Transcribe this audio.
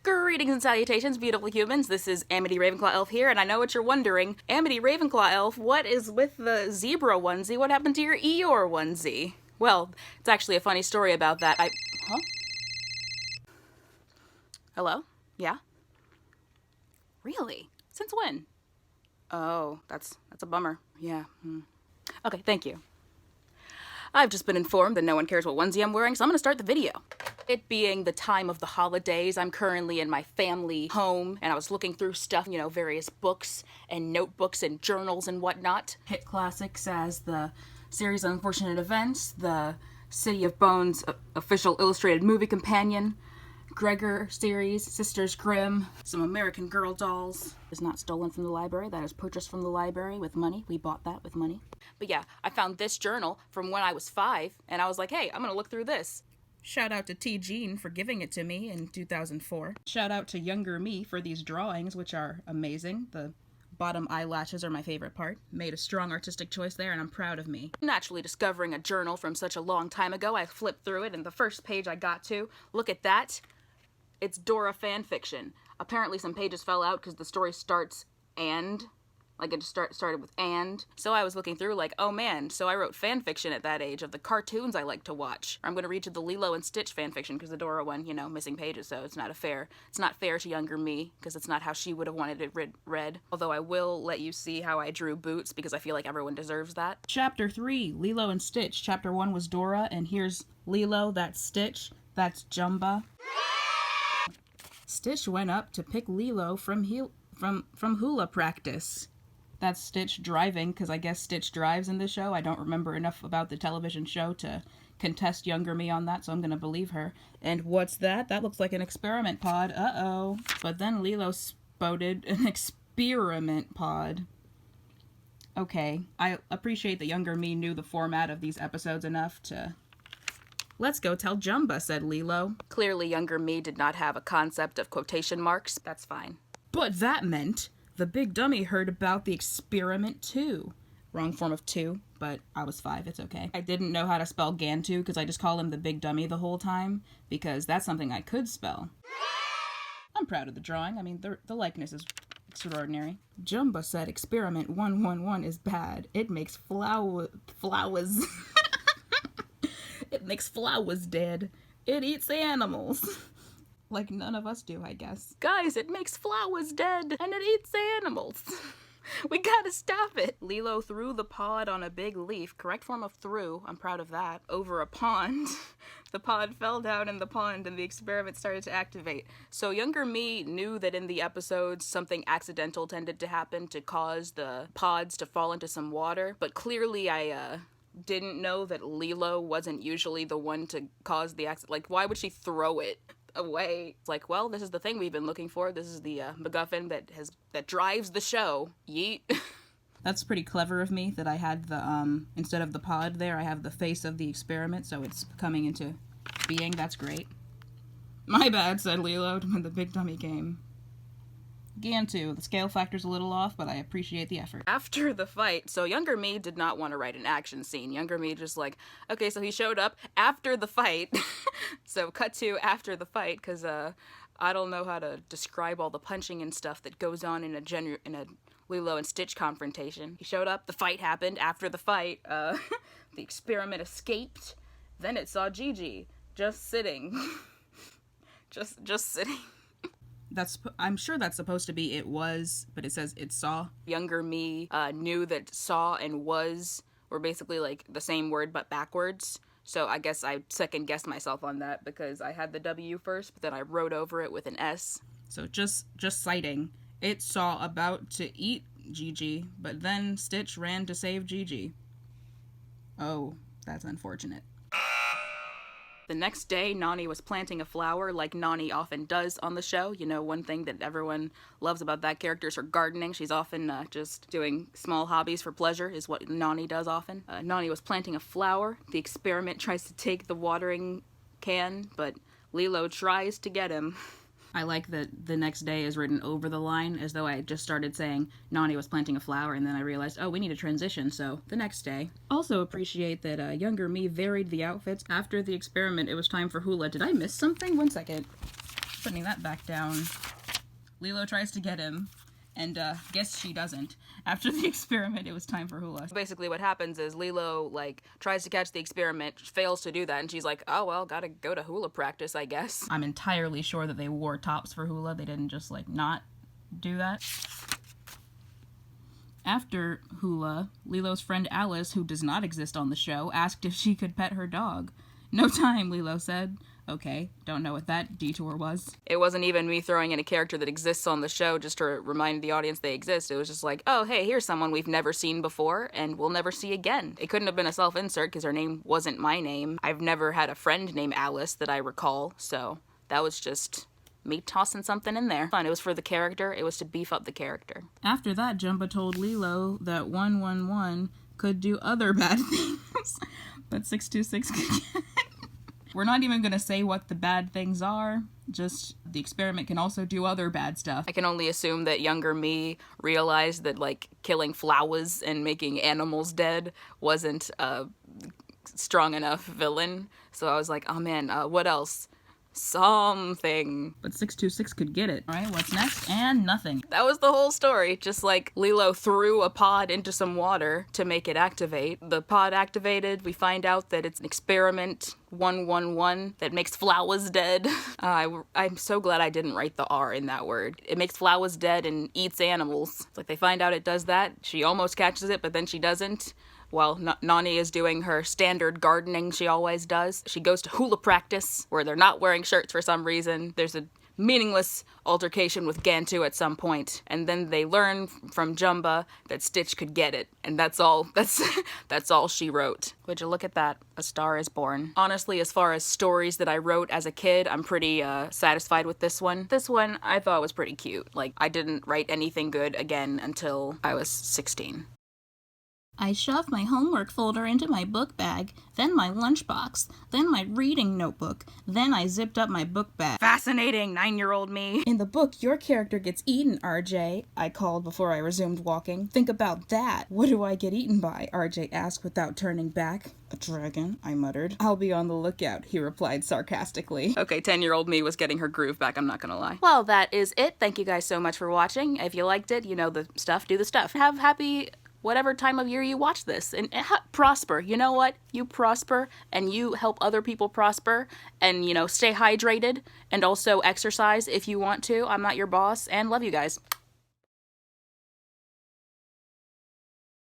Greetings and salutations, beautiful humans. This is Amity Ravenclaw Elf here, and I know what you're wondering. Amity Ravenclaw Elf, what is with the zebra onesie? What happened to your Eeyore onesie? Well, it's actually a funny story about that. Huh? Hello? Yeah? Really? Since when? Oh, that's a bummer. Yeah. Okay, thank you. I've just been informed that no one cares what onesie I'm wearing, so I'm gonna start the video. It being the time of the holidays, I'm currently in my family home, and I was looking through stuff, you know, various books and notebooks and journals and whatnot. Hit classics as the series Unfortunate Events, the City of Bones official illustrated movie companion, Gregor series, Sisters Grimm, some American Girl dolls. Is not stolen from the library, that is purchased from the library with money. We bought that with money. But yeah, I found this journal from when I was 5, and I was like, hey, I'm gonna look through this. Shout out to T. Jean for giving it to me in 2004. Shout out to younger me for these drawings, which are amazing. The bottom eyelashes are my favorite part. Made a strong artistic choice there, and I'm proud of me. Naturally discovering a journal from such a long time ago, I flipped through it, and the first page I got to, look at that. It's Dora fanfiction. Apparently some pages fell out because the story starts and. Like, it just started with and. So I was looking through like, oh man, so I wrote fanfiction at that age of the cartoons I like to watch. I'm going to read you the Lilo and Stitch fanfiction because the Dora one, you know, missing pages, so it's not fair to younger me because it's not how she would have wanted it read. Although I will let you see how I drew Boots because I feel like everyone deserves that. Chapter 3, Lilo and Stitch. Chapter 1 was Dora, and here's Lilo, that's Stitch, that's Jumba. Stitch went up to pick Lilo from hula practice. That's Stitch driving, because I guess Stitch drives in the show. I don't remember enough about the television show to contest younger me on that, so I'm gonna believe her. And what's that? That looks like an experiment pod. Uh-oh. But then Lilo spouted an experiment pod. Okay. I appreciate that younger me knew the format of these episodes enough to... Let's go tell Jumba, said Lilo. Clearly younger me did not have a concept of quotation marks. That's fine. But that meant... The big dummy heard about the experiment too. Wrong form of two, but I was 5, it's okay. I didn't know how to spell Gantu because I just call him the big dummy the whole time, because that's something I could spell. I'm proud of the drawing. I mean, the likeness is extraordinary. Jumba said experiment 111 is bad. It makes flowers. It makes flowers dead. It eats animals. Like none of us do, I guess. Guys, it makes flowers dead, and it eats animals. We gotta stop it. Lilo threw the pod on a big leaf, correct form of threw, I'm proud of that, over a pond. The pod fell down in the pond and the experiment started to activate. So younger me knew that in the episodes something accidental tended to happen to cause the pods to fall into some water, but clearly I didn't know that Lilo wasn't usually the one to cause the accident. Like, why would she throw it away? It's like, well, this is the thing we've been looking for. This is the MacGuffin that drives the show. Yeet. That's pretty clever of me that I had the instead of the pod there, I have the face of the experiment, so it's coming into being. That's great. My bad, said Lilo when the big dummy came. Gantu, the scale factor's a little off, but I appreciate the effort. After the fight, so younger me did not want to write an action scene. Younger me just like, okay, so he showed up after the fight. So cut to after the fight, because I don't know how to describe all the punching and stuff that goes on in a Lilo and Stitch confrontation. He showed up, the fight happened. After the fight, the experiment escaped. Then it saw Gigi just sitting. just sitting. I'm sure that's supposed to be it was, but it says it saw. Younger me knew that saw and was were basically like the same word but backwards. So I guess I second-guessed myself on that because I had the W first, but then I wrote over it with an S. So just citing. It saw about to eat Gigi, but then Stitch ran to save Gigi. Oh, that's unfortunate. The next day, Nani was planting a flower like Nani often does on the show. You know, one thing that everyone loves about that character is her gardening. She's often just doing small hobbies for pleasure is what Nani does often. Nani was planting a flower. The experiment tries to take the watering can, but Lilo tries to get him. I like that the next day is written over the line, as though I just started saying Nani was planting a flower, and then I realized, oh, we need a transition, so the next day. Also appreciate that younger me varied the outfits. After the experiment, it was time for hula. Did I miss something? 1 second. Putting that back down, Lilo tries to get him, and guess she doesn't. After the experiment, it was time for hula. Basically what happens is Lilo, like, tries to catch the experiment, fails to do that, and she's like, oh well, gotta go to hula practice, I guess. I'm entirely sure that they wore tops for hula. They didn't just, like, not do that. After hula, Lilo's friend Alice, who does not exist on the show, asked if she could pet her dog. No time, Lilo said. Okay, don't know what that detour was. It wasn't even me throwing in a character that exists on the show just to remind the audience they exist. It was just like, oh, hey, here's someone we've never seen before and we'll never see again. It couldn't have been a self-insert because her name wasn't my name. I've never had a friend named Alice that I recall, so that was just me tossing something in there. Fun. It was for the character. It was to beef up the character. After that, Jumba told Lilo that 111 could do other bad things, but 626 could. We're not even gonna say what the bad things are, just the experiment can also do other bad stuff. I can only assume that younger me realized that, like, killing flowers and making animals dead wasn't a strong enough villain. So I was like, oh man, what else? Something. But 626 could get it. Alright, what's next? And nothing. That was the whole story. Just like Lilo threw a pod into some water to make it activate. The pod activated. We find out that it's an experiment 111 that makes flowers dead. I'm so glad I didn't write the R in that word. It makes flowers dead and eats animals. It's like they find out it does that. She almost catches it, but then she doesn't. While Nani is doing her standard gardening she always does. She goes to hula practice, where they're not wearing shirts for some reason. There's a meaningless altercation with Gantu at some point, and then they learn from Jumba that Stitch could get it, and that's all. That's all she wrote. Would you look at that? A Star is Born. Honestly, as far as stories that I wrote as a kid, I'm pretty satisfied with this one. This one I thought was pretty cute. Like, I didn't write anything good again until I was 16. I shoved my homework folder into my book bag, then my lunchbox, then my reading notebook, then I zipped up my book bag. Fascinating, 9-year-old me. In the book, your character gets eaten, RJ, I called before I resumed walking. Think about that. What do I get eaten by? RJ asked without turning back. A dragon, I muttered. I'll be on the lookout, he replied sarcastically. Okay, 10-year-old me was getting her groove back, I'm not gonna lie. Well, that is it. Thank you guys so much for watching. If you liked it, you know the stuff, do the stuff. Have happy whatever time of year you watch this, and prosper. You know what? You prosper, and you help other people prosper, and, you know, stay hydrated, and also exercise if you want to. I'm not your boss, and love you guys.